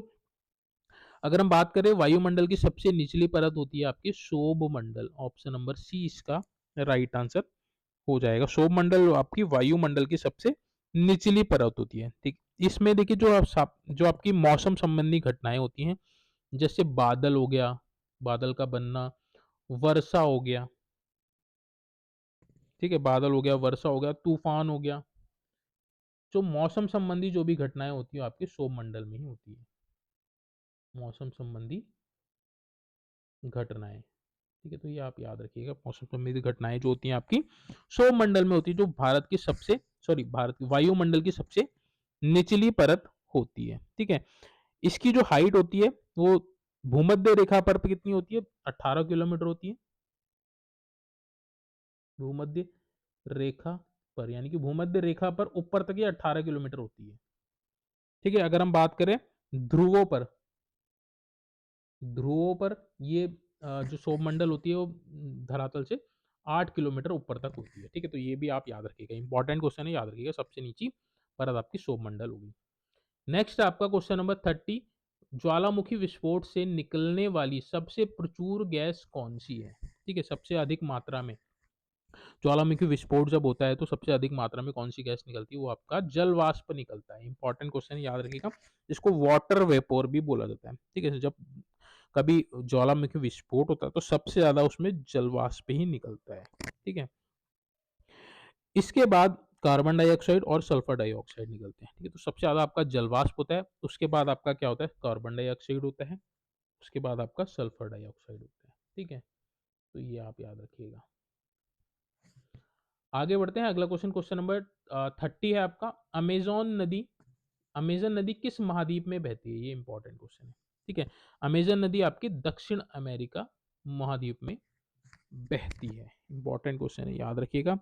अगर हम बात करें वायुमंडल की सबसे निचली परत होती है आपकी शोभ मंडल, ऑप्शन नंबर सी इसका राइट आंसर हो जाएगा। शोभ मंडल आपकी वायुमंडल की सबसे निचली परत होती है। ठीक, इसमें देखिए जो आपकी मौसम संबंधी घटनाएं होती हैं, जैसे बादल हो गया, बादल का बनना, वर्षा हो गया। ठीक है, बादल हो गया, वर्षा हो गया, तूफान हो गया, जो मौसम संबंधी जो भी घटनाएं होती है आपके सौर मंडल में ही होती है, मौसम संबंधी घटनाएं। ठीक है, तो ये आप याद रखिएगा, मौसम संबंधी घटनाएं जो होती हैं आपकी सौर मंडल में होती है, जो भारत की सबसे सॉरी भारत की वायुमंडल की सबसे निचली परत होती है। ठीक है, इसकी जो हाइट होती है वो भूमध्य रेखा पर कितनी होती है? 18 किलोमीटर होती है भूमध्य रेखा पर, यानी कि भूमध्य रेखा पर ऊपर तक ये 18 किलोमीटर होती है। ठीक है, अगर हम बात करें ध्रुवों पर, ध्रुवों पर ये जो सौरमंडल होती है वो धरातल से 8 किलोमीटर ऊपर तक होती है। ठीक है, तो ये भी आप याद रखिएगा, इंपॉर्टेंट क्वेश्चन है, याद रखिएगा, सबसे नीची परत आपकी सौरमंडल होगी। नेक्स्ट आपका क्वेश्चन नंबर 30, ज्वालामुखी विस्फोट से निकलने वाली सबसे प्रचुर गैस कौन सी है? ठीक है, सबसे अधिक मात्रा में ज्वालामुखी विस्फोट जब होता है तो सबसे अधिक मात्रा में कौन सी गैस निकलती है? वो आपका जल वाष्प निकलता है। इंपॉर्टेंट क्वेश्चन याद रखिएगा, इसको वाटर वेपोर भी बोला जाता है। ठीक है, जब कभी ज्वालामुखी विस्फोट होता है तो सबसे ज्यादा उसमें जल वाष्प ही निकलता है। ठीक है, इसके बाद कार्बन डाइऑक्साइड और सल्फर डाइऑक्साइड निकलते हैं। ठीक है, तो सबसे ज्यादा आपका जल वाष्प होता है, उसके बाद आपका क्या होता है? कार्बन डाइऑक्साइड होता है, उसके बाद आपका सल्फर डाइऑक्साइड होता है। ठीक है, तो ये आप याद रखिएगा। आगे बढ़ते हैं, अगला क्वेश्चन, क्वेश्चन नंबर 30 है आपका, अमेजोन नदी, अमेजन नदी किस महाद्वीप में बहती है? ये इंपॉर्टेंट क्वेश्चन है। ठीक है, अमेजन नदी आपकी दक्षिण अमेरिका महाद्वीप में बहती है। इंपॉर्टेंट क्वेश्चन है, याद रखिएगा,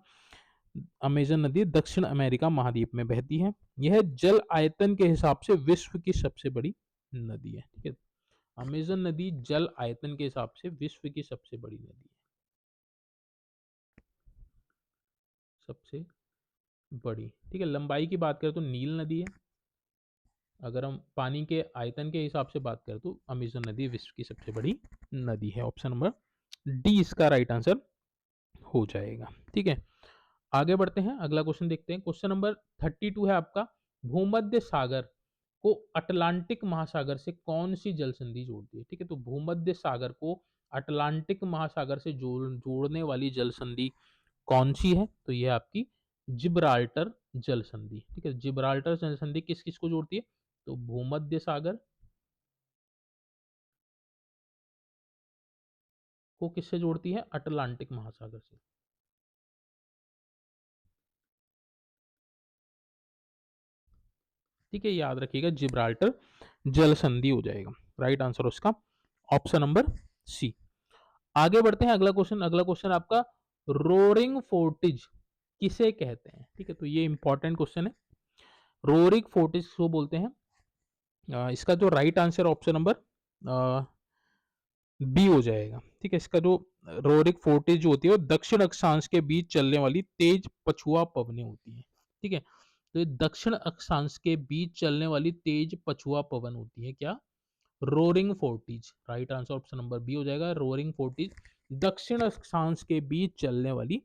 अमेजन नदी दक्षिण अमेरिका महाद्वीप में बहती है। यह जल आयतन के हिसाब से विश्व की सबसे बड़ी नदी है। ठीक है, अमेजन नदी जल आयतन के हिसाब से विश्व की सबसे बड़ी नदी है, सबसे बड़ी। ठीक है, लंबाई की बात करें तो नील नदी है, अगर हम पानी के आयतन के हिसाब से बात करें तो अमेजन नदी विश्व की सबसे बड़ी नदी है। ऑप्शन नंबर डी इसका राइट आंसर हो जाएगा। ठीक है, आगे बढ़ते हैं, अगला क्वेश्चन देखते हैं। क्वेश्चन नंबर 32 है आपका, भूमध्य सागर को अटलांटिक महासागर से कौन सी जल संधि जोड़ती है? ठीक है, तो भूमध्य सागर को अटलांटिक महासागर से जोड़ने वाली जल संधि कौन सी है? तो यह आपकी जिब्राल्टर जल संधि। ठीक है, जिब्राल्टर जल संधि किस किस को जोड़ती है? तो भूमध्य सागर को किससे जोड़ती है? अटलांटिक महासागर से। ठीक है, याद रखिएगा जिब्राल्टर जल संधि हो जाएगा। राइट आंसर उसका ऑप्शन नंबर सी। आगे बढ़ते हैं, अगला क्वेश्चन आपका, रोरिंग फोर्टिज किसे कहते हैं? ठीक है, तो ये इंपॉर्टेंट क्वेश्चन है। रोरिंग फोर्टिज को बोलते हैं। इसका जो right answer option number B हो जाएगा। ठीक है, इसका जो रोरिक फोर्टिज जो होती है वो दक्षिण अक्षांश के बीच चलने वाली तेज पछुआ पवनें होती है। ठीक है, तो ये दक्षिण अक्षांश के बीच चलने वाली तेज पछुआ पवन होती है क्या? Roaring forties. Right answer option number B हो जाएगा, रोरिंग फोर्टिज दक्षिण अक्षांश के बीच चलने वाली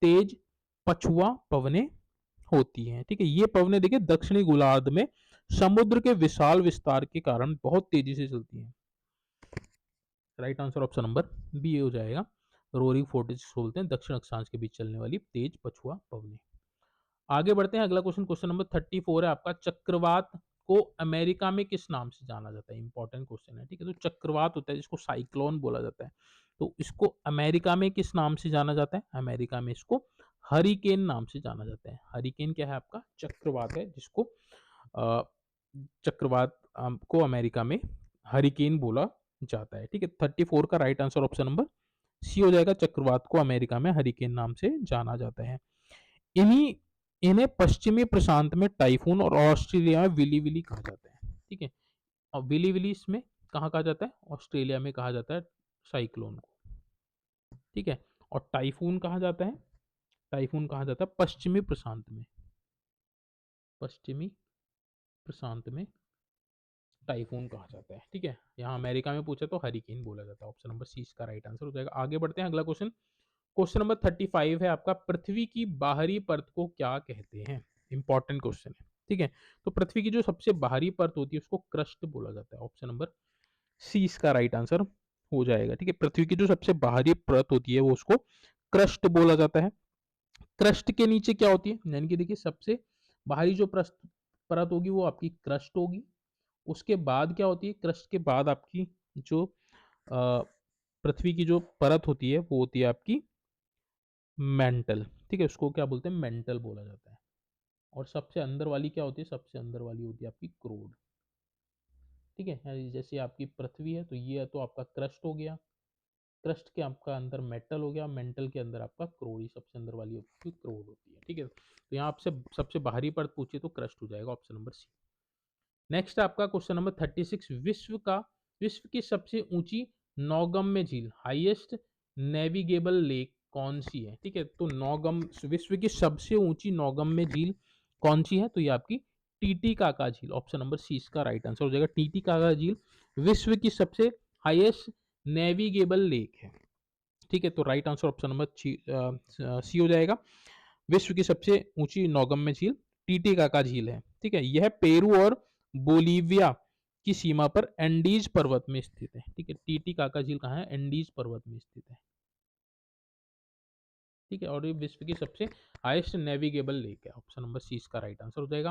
तेज पछुआ पवनें होती हैं। ठीक है, ये पवनें देखिए दक्षिणी गोलार्ध में समुद्र के विशाल विस्तार के कारण बहुत तेजी से चलती हैं। Right answer option number B हो जाएगा, रोरिंग फोर्टिज बोलते हैं दक्षिण अक्षांश के बीच चलने वाली तेज पछुआ पवनें। आगे बढ़ते हैं, अगला क्वेश्चन, क्वेश्चन नंबर 34 है आपका, चक्रवात को अमेरिका में किस नाम से जाना जाता है? इंपॉर्टेंट क्वेश्चन है। ठीक है, तो चक्रवात होता है जिसको साइक्लोन बोला जाता है, तो इसको अमेरिका में किस नाम से जाना जाता है? अमेरिका में इसको हरिकेन नाम से जाना जाता है। हरिकेन क्या है? आपका चक्रवात है जिसको अ, चक्रवात को अमेरिका में हरिकेन बोला जाता है। ठीक है, 34 का right answer option number C हो जाएगा, चक्रवात को अमेरिका में हरिकेन नाम से जाना जाता है। इन्हीं इन्हें पश्चिमी प्रशांत में टाइफून और ऑस्ट्रेलिया में विली विली कहा जाता है। ठीक है, और विली विली इसमें कहाँ कहा जाता है? ऑस्ट्रेलिया में कहा जाता है साइक्लोन को। ठीक है, और टाइफून कहा जाता है? टाइफून कहा जाता है पश्चिमी प्रशांत में। पश्चिमी प्रशांत में टाइफून कहा जाता है। ठीक है, यहाँ अमेरिका में पूछा तो हरिकेन बोला जाता है। ऑप्शन नंबर सी इसका राइट आंसर हो जाएगा। आगे बढ़ते हैं, अगला क्वेश्चन, क्वेश्चन नंबर 35 है आपका, पृथ्वी की बाहरी परत को क्या कहते हैं? इंपॉर्टेंट क्वेश्चन है। ठीक है, तो पृथ्वी की जो सबसे बाहरी परत होती है उसको क्रस्ट बोला जाता है। ऑप्शन नंबर सी इसका राइट आंसर हो जाएगा। ठीक है, पृथ्वी की जो सबसे बाहरी परत होती है वो उसको क्रस्ट बोला जाता है। क्रस्ट के नीचे क्या होती है? यानी कि देखिए सबसे बाहरी जो परत होगी वो आपकी क्रस्ट होगी। उसके बाद क्या होती है? क्रस्ट के बाद आपकी जो पृथ्वी की जो परत होती है वो होती है आपकी मेंटल। ठीक है, उसको क्या बोलते हैं? मेंटल बोला जाता है। और सबसे अंदर वाली क्या होती है? सबसे अंदर वाली होती है आपकी क्रोड। ठीक है, यानी जैसे आपकी पृथ्वी है तो ये तो आपका क्रस्ट हो गया, क्रस्ट के आपका अंदर मेटल हो गया, मेंटल के अंदर आपका क्रोड, सबसे अंदर वाली आपकी क्रोड होती है। ठीक है, तो यहाँ आपसे सबसे बाहरी परत पूछे तो क्रस्ट हो जाएगा, ऑप्शन नंबर सी। नेक्स्ट आपका क्वेश्चन नंबर 36, विश्व की सबसे ऊंची नौगम्य झील, हाईएस्ट नेविगेबल लेक कौन सी है? ठीक है, तो विश्व की सबसे ऊंची नौगम्य झील कौन सी है? तो ये आपकी टीटीकाका झील। ऑप्शन नंबर सी इसका राइट आंसर हो जाएगा, टीटीकाका झील विश्व की सबसे हाईएस्ट नेविगेबल लेक है। ठीक है, तो right answer option number C हो जाएगा, विश्व की सबसे ऊंची नौगम्य झील टीटीकाका झील है। ठीक है, यह पेरू और बोलीविया की सीमा पर एंडीज पर्वत में स्थित है। ठीक है, टीटीकाका झील कहाँ है? एंडीज पर्वत में स्थित है। ठीक है, और ये विश्व की सबसे हाईएस्ट नेविगेबल लेक है। ऑप्शन नंबर सी इसका राइट आंसर हो जाएगा।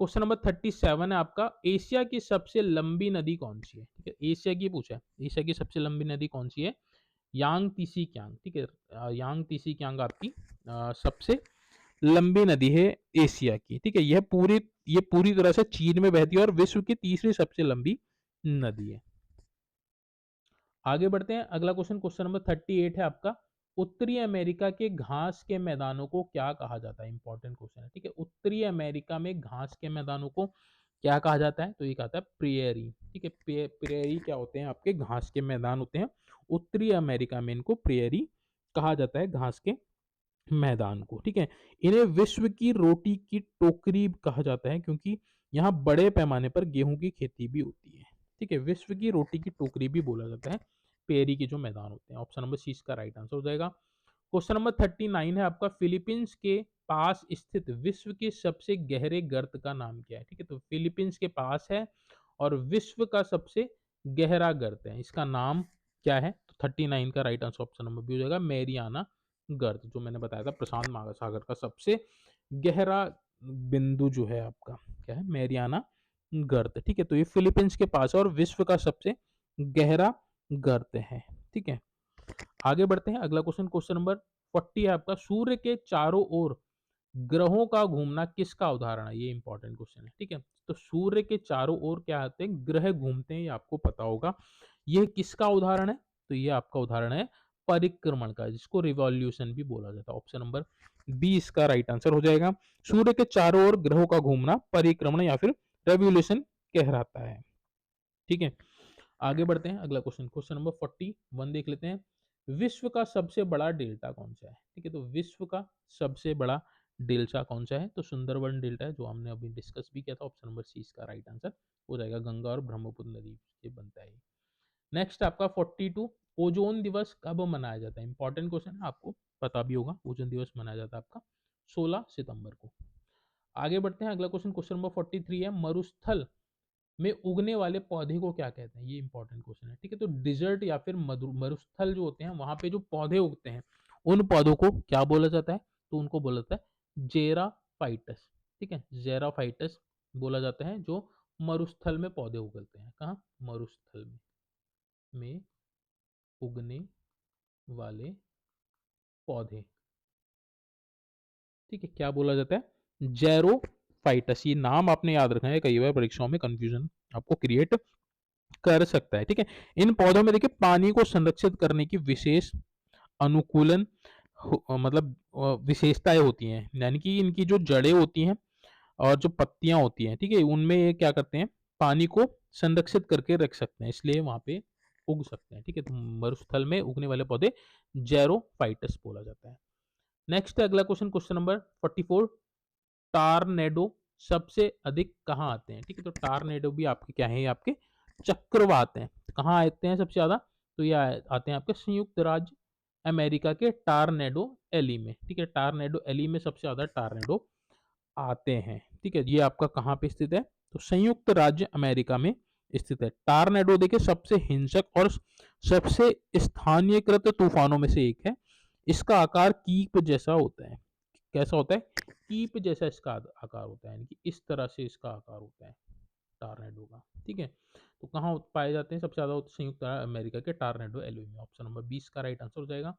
क्वेश्चन नंबर 37 है आपका, एशिया की सबसे लंबी नदी कौन सी है? ठीक है, एशिया की पूछा है, एशिया की सबसे लंबी नदी कौन सी है? यांग तीसी क्यांग। ठीक है, यांग तीसी क्यांग आपकी सबसे लंबी नदी है एशिया की। ठीक है, ये पूरी तरह से चीन में बहती है और विश्व की तीसरी सबसे लंबी नदी है। आगे बढ़ते हैं, अगला क्वेश्चन, क्वेश्चन नंबर 38 है आपका, उत्तरी अमेरिका के घास के मैदानों को क्या कहा जाता है? इंपॉर्टेंट क्वेश्चन है। ठीक है, उत्तरी अमेरिका में घास के मैदानों को क्या कहा जाता है? तो ये कहता है प्रियरी। ठीक है, प्रियरी क्या होते हैं? आपके घास के मैदान होते हैं। उत्तरी अमेरिका में इनको प्रियरी कहा जाता है, घास के मैदान को। ठीक है, इन्हें विश्व की रोटी की टोकरी कहा जाता है क्योंकि यहाँ बड़े पैमाने पर गेहूं की खेती भी होती है। ठीक है, विश्व की रोटी की टोकरी भी बोला जाता है पेरी के जो मैदान होते हैं। ऑप्शन नंबर सी इसका राइट आंसर हो जाएगा। क्वेश्चन नंबर 39 है आपका, फिलीपींस के पास स्थित विश्व के सबसे गहरे गर्त का नाम क्या है? ठीक है, तो फिलीपींस के पास है और विश्व का सबसे गहरा गर्त है, इसका नाम क्या है? तो 39 का right answer option number B हो जाएगा, मैरियाना गर्त, जो मैंने बताया था प्रशांत महासागर का सबसे गहरा बिंदु जो है आपका क्या है? मैरियाना गर्त। ठीक है, तो ये फिलीपींस के पास है और विश्व का सबसे गहरा गर्त है। ठीक है, आगे बढ़ते हैं, अगला क्वेश्चन, क्वेश्चन नंबर 40 है आपका, सूर्य के चारों ओर ग्रहों का घूमना किसका उदाहरण है? ये इंपॉर्टेंट क्वेश्चन है। ठीक है, तो सूर्य के चारों ओर क्या होते हैं? ग्रह घूमते हैं, ये आपको पता होगा। ये किसका उदाहरण है? तो ये आपका उदाहरण है परिक्रमण का, जिसको रिवॉल्यूशन भी बोला जाता है। ऑप्शन नंबर बी इसका राइट आंसर हो जाएगा। सूर्य के चारों ओर ग्रहों का घूमना परिक्रमण या फिर रेवोल्यूशन कहलाता है। ठीक है, आगे बढ़ते हैं, अगला क्वेश्चन, क्वेश्चन नंबर 41 देख लेते हैं। विश्व का सबसे बड़ा डेल्टा कौन सा है? ठीक है, तो विश्व का सबसे बड़ा डेल्टा कौन सा है? तो सुंदरबन डेल्टा है, जो हमने अभी डिस्कस भी किया था। ऑप्शन नंबर सी इसका राइट आंसर हो जाएगा, गंगा और ब्रह्मपुत्र नदी से बनता है। नेक्स्ट आपका 42, ओजोन दिवस कब मनाया जाता है? इंपॉर्टेंट क्वेश्चन है, आपको पता भी होगा। ओजोन दिवस मनाया जाता है आपका 16 सितंबर को। आगे बढ़ते हैं, अगला क्वेश्चन, क्वेश्चन नंबर 43 है, मरुस्थल में उगने वाले पौधे को क्या कहते हैं? ये इंपॉर्टेंट क्वेश्चन है। ठीक है, तो डिजर्ट या फिर मरुस्थल जो होते हैं, वहां पे जो पौधे उगते हैं, उन पौधों को क्या बोला जाता है? तो उनको बोला जाता है जेराफाइटस। ठीक है, जेराफाइटस बोला जाता है, जो मरुस्थल में पौधे उगलते हैं। कहाँ? मरुस्थल में उगने वाले पौधे। ठीक है, क्या बोला जाता है? जेरोफाइटस। ये नाम आपने याद रखना है, कई बार परीक्षाओं में कंफ्यूजन आपको क्रिएट कर सकता है। ठीक है, इन पौधों में देखिए पानी को संरक्षित करने की विशेष अनुकूलन मतलब विशेषताएं होती हैं, यानी कि इनकी जो जड़ें होती हैं और जो पत्तियां होती हैं, ठीक है, उनमें ये क्या करते हैं? पानी को संरक्षित करके रख सकते हैं, इसलिए वहां पे उग सकते हैं। ठीक है, तो मरुस्थल में उगने वाले पौधे जेरोफाइटस बोला जाता है। नेक्स्ट अगला क्वेश्चन, क्वेश्चन नंबर 44, टार्नेडो सबसे अधिक कहाँ आते हैं? ठीक है, तो टार्नेडो भी आपके क्या है? आपके चक्रवात हैं। कहाँ आते हैं सबसे ज्यादा? तो ये आते हैं आपके संयुक्त राज्य अमेरिका के टार्नेडो एली में। ठीक है, टार्नेडो एली में सबसे ज्यादा टार्नेडो आते हैं। ठीक है, ये आपका कहाँ पे स्थित है? तो संयुक्त राज्य अमेरिका में स्थित है। टार्नेडो देखिए सबसे हिंसक और सबसे स्थानीयकृत तूफानों में से एक है। इसका आकार कीप जैसा होता है। कैसा होता है? कीप जैसा इसका आकार होता है, यानी कि इस तरह से इसका आकार होता है टार्नेडो का। ठीक है, तो कहाँ पाए जाते हैं सबसे ज्यादा? संयुक्त अमेरिका के टार्नेडो एलोई में। ऑप्शन नंबर 20 का राइट आंसर हो जाएगा।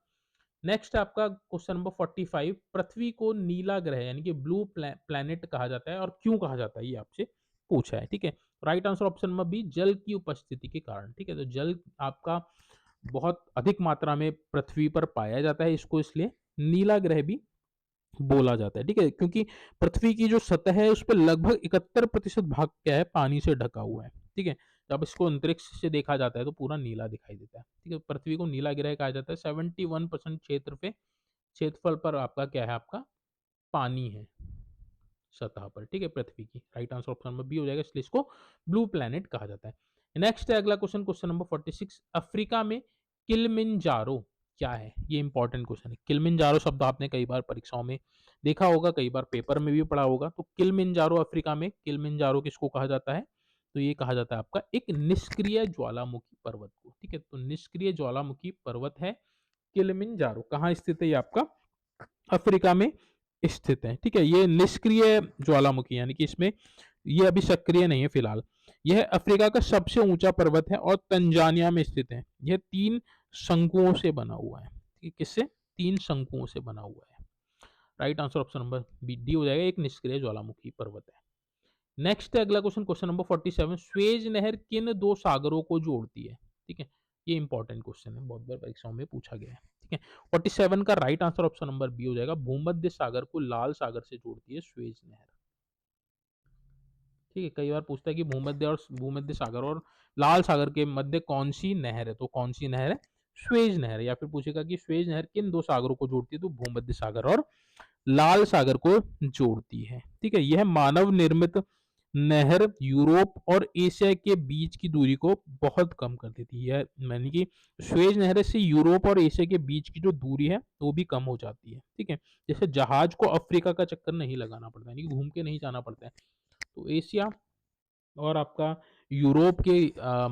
नेक्स्ट आपका क्वेश्चन नंबर 45, पृथ्वी को नीला ग्रह यानी कि ब्लू प्लैनेट कहा जाता है, और क्यों कहा जाता है ये आपसे पूछा है। ठीक है, right answer option number B, जल की उपस्थिति के कारण। ठीक है, तो जल आपका बहुत अधिक मात्रा में पृथ्वी पर पाया जाता है, इसको इसलिए नीला ग्रह भी बोला जाता है। ठीक है, क्योंकि पृथ्वी की जो सतह है उस पर लगभग 71% भाग क्या है? पानी से ढका हुआ है। ठीक है, जब इसको अंतरिक्ष से देखा जाता है तो पूरा नीला दिखाई देता है। ठीक है, पृथ्वी को नीला ग्रह कहा जाता है। 71% क्षेत्रफल पर आपका क्या है? आपका पानी है सतह पर। ठीक है, पृथ्वी की। Right answer option number B हो जाएगा, इसलिए इसको ब्लू प्लैनेट कहा जाता है। नेक्स्ट है अगला क्वेश्चन, क्वेश्चन नंबर 46, अफ्रीका में किलिमिंजारो क्या है? ये इंपॉर्टेंट क्वेश्चन है। किलिमिंजारो शब्द आपने कई बार परीक्षाओं में देखा होगा, कई बार पेपर में भी पढ़ा होगा। तो किलिमिंजारो, अफ्रीका में किलिमिंजारो किसको कहा जाता है? तो ये कहा जाता है आपका एक निष्क्रिय ज्वालामुखी पर्वत को। ठीक है, तो निष्क्रिय ज्वालामुखी पर्वत है किलिमिंजारो। कहाँ स्थित है ये आपका? अफ्रीका में स्थित है। ठीक है, ये निष्क्रिय ज्वालामुखी, यानी कि इसमें ये अभी सक्रिय नहीं है फिलहाल। यह अफ्रीका का सबसे ऊंचा पर्वत है और तंजानिया में स्थित है। यह 3 शंकुओं से बना हुआ है। ठीक है, किससे? 3 शंकुओं से बना हुआ है। Right answer option number B D हो जाएगा, एक निष्क्रिय ज्वालामुखी पर्वत है। नेक्स्ट है अगला क्वेश्चन, क्वेश्चन नंबर 47, स्वेज नहर किन 2 सागरों को जोड़ती है? ठीक है, ये इंपॉर्टेंट क्वेश्चन है, बहुत बार परीक्षाओं में पूछा गया है। ठीक है, 47 का right answer option number B हो जाएगा, भूमध्य सागर को लाल सागर से जोड़ती है स्वेज नहर। ठीक है, कई बार पूछता है कि भूमध्य सागर और लाल सागर के मध्य कौन सी नहर है? तो कौन सी नहर है? स्वेज नहर। या फिर पूछेगा कि स्वेज नहर किन 2 सागरों को जोड़ती है? तो भूमध्य सागर और लाल सागर को जोड़ती है। ठीक है, यह मानव निर्मित नहर यूरोप और एशिया के बीच की दूरी को बहुत कम कर देती है, यानी कि स्वेज नहर से यूरोप और एशिया के बीच की जो दूरी है वो भी कम हो जाती है, ठीक है। जैसे जहाज को अफ्रीका का चक्कर नहीं लगाना पड़ता, यानी कि घूम के नहीं जाना पड़ता है। तो एशिया और आपका यूरोप के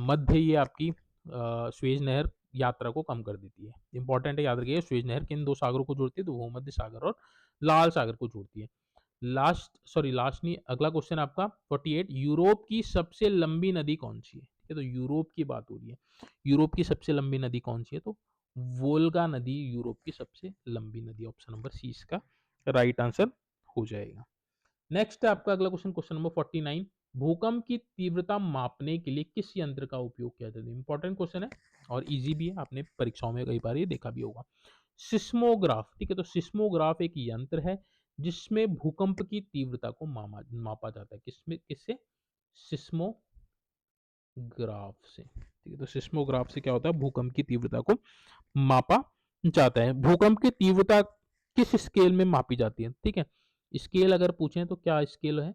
मध्य ये आपकी स्वेज नहर यात्रा को कम कर देती है। इंपॉर्टेंट है, याद रखिए स्वेज नहर किन दो सागरों को जोड़ती है, तो भूमध्य सागर और लाल सागर को जोड़ती है। लास्ट नहीं, अगला क्वेश्चन आपका 48, यूरोप की सबसे लंबी नदी कौन सी है? ठीक है, तो यूरोप की बात हो रही है। यूरोप की सबसे लंबी नदी कौन सी है? तो वोल्गा नदी यूरोप की सबसे लंबी नदी। ऑप्शन नंबर सी इसका राइट आंसर हो जाएगा। नेक्स्ट है आपका अगला क्वेश्चन, क्वेश्चन नंबर 49, भूकंप की तीव्रता मापने के लिए किस यंत्र का उपयोग किया जाता है? इंपॉर्टेंट क्वेश्चन है और इजी भी है, आपने परीक्षाओं में कई बार ये देखा भी होगा। सिस्मोग्राफ, ठीक है, तो सिस्मोग्राफ एक यंत्र है जिसमें भूकंप की तीव्रता को मापा जाता है। किसमें, किससे? सिस्मोग्राफ से, ठीक है। तो सिस्मोग्राफ से क्या होता है? भूकंप की तीव्रता को मापा जाता है। भूकंप की तीव्रता किस स्केल में मापी जाती है? ठीक है, स्केल अगर पूछें तो क्या स्केल है?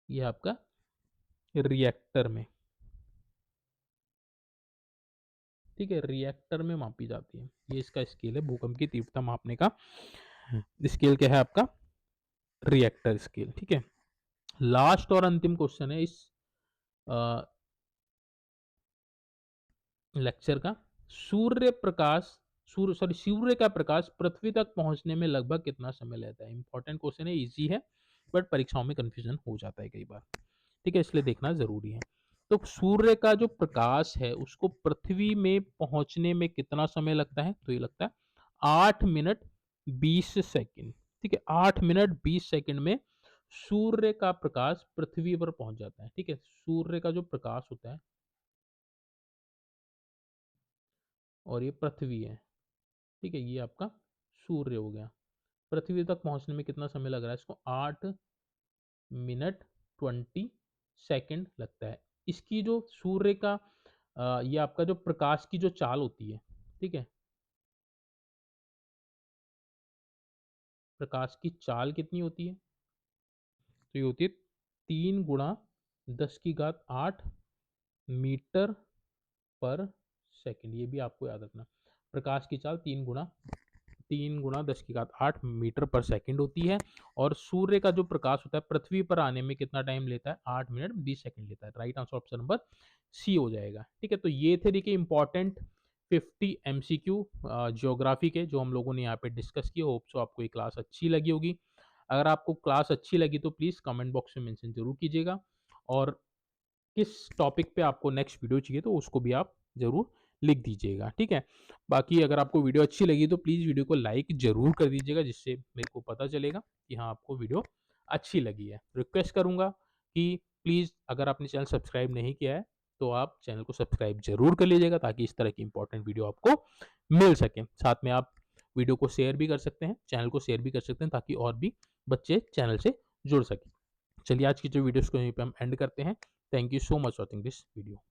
ये आपका रिएक्टर में, ठीक है, रिएक्टर में मापी जाती है। ये इसका स्केल है भूकंप की तीव्रता मापने का। स्केल क्या है आपका? रिएक्टर स्केल, ठीक है। लास्ट और अंतिम क्वेश्चन है इस लेक्चर का। सूर्य प्रकाश सूर्य का प्रकाश पृथ्वी तक पहुंचने में लगभग कितना समय लेता है? इंपॉर्टेंट क्वेश्चन है, इजी है, बट परीक्षाओं में कंफ्यूजन हो जाता है कई बार, ठीक है, इसलिए देखना जरूरी है। तो सूर्य का जो प्रकाश है उसको पृथ्वी में पहुंचने में कितना समय लगता है? तो ये लगता है 8 मिनट 20 सेकंड, ठीक है। 8 मिनट 20 सेकंड में सूर्य का प्रकाश पृथ्वी पर पहुंच जाता है, ठीक है। सूर्य का जो प्रकाश होता है और ये पृथ्वी है, ठीक है, ये आपका सूर्य हो गया। पृथ्वी तक पहुंचने में कितना समय लग रहा है? इसको 8 मिनट 20 सेकंड लगता है। इसकी जो सूर्य का ये आपका जो प्रकाश की जो चाल होती है, ठीक है, प्रकाश की चाल कितनी होती है? तो ये होती है 3 × 10⁸ मीटर पर सेकंड। ये भी आपको याद रखना, प्रकाश की चाल 3 × 10⁸ मीटर पर सेकंड होती है। और सूर्य का जो प्रकाश होता है पृथ्वी पर आने में कितना टाइम लेता है? 8 मिनट 20 सेकंड लेता है। Right answer option number C हो जाएगा, ठीक है। तो ये थे देखिए इंपॉर्टेंट 50 एमसीक्यू ज्योग्राफी के जो हम लोगों ने यहाँ पे डिस्कस किए। होप सो आपको ये क्लास अच्छी लगी होगी। अगर आपको क्लास अच्छी लगी तो प्लीज़ कमेंट बॉक्स में मेंशन जरूर कीजिएगा, और किस टॉपिक पे आपको नेक्स्ट वीडियो चाहिए तो उसको भी आप ज़रूर लिख दीजिएगा, ठीक है। बाकी अगर आपको वीडियो अच्छी लगी तो प्लीज़ वीडियो को लाइक ज़रूर कर दीजिएगा, जिससे मेरे को पता चलेगा कि हाँ आपको वीडियो अच्छी लगी है। रिक्वेस्ट करूँगा कि प्लीज़ अगर आपने चैनल सब्सक्राइब नहीं किया है तो आप चैनल को सब्सक्राइब ज़रूर कर लीजिएगा, ताकि इस तरह की इंपॉर्टेंट वीडियो आपको मिल सके। साथ में आप वीडियो को शेयर भी कर सकते हैं, चैनल को शेयर भी कर सकते हैं, ताकि और भी बच्चे चैनल से जुड़ सकें। चलिए आज की जो वीडियोस को यहीं पे हम एंड करते हैं। Thank you so much watching this video.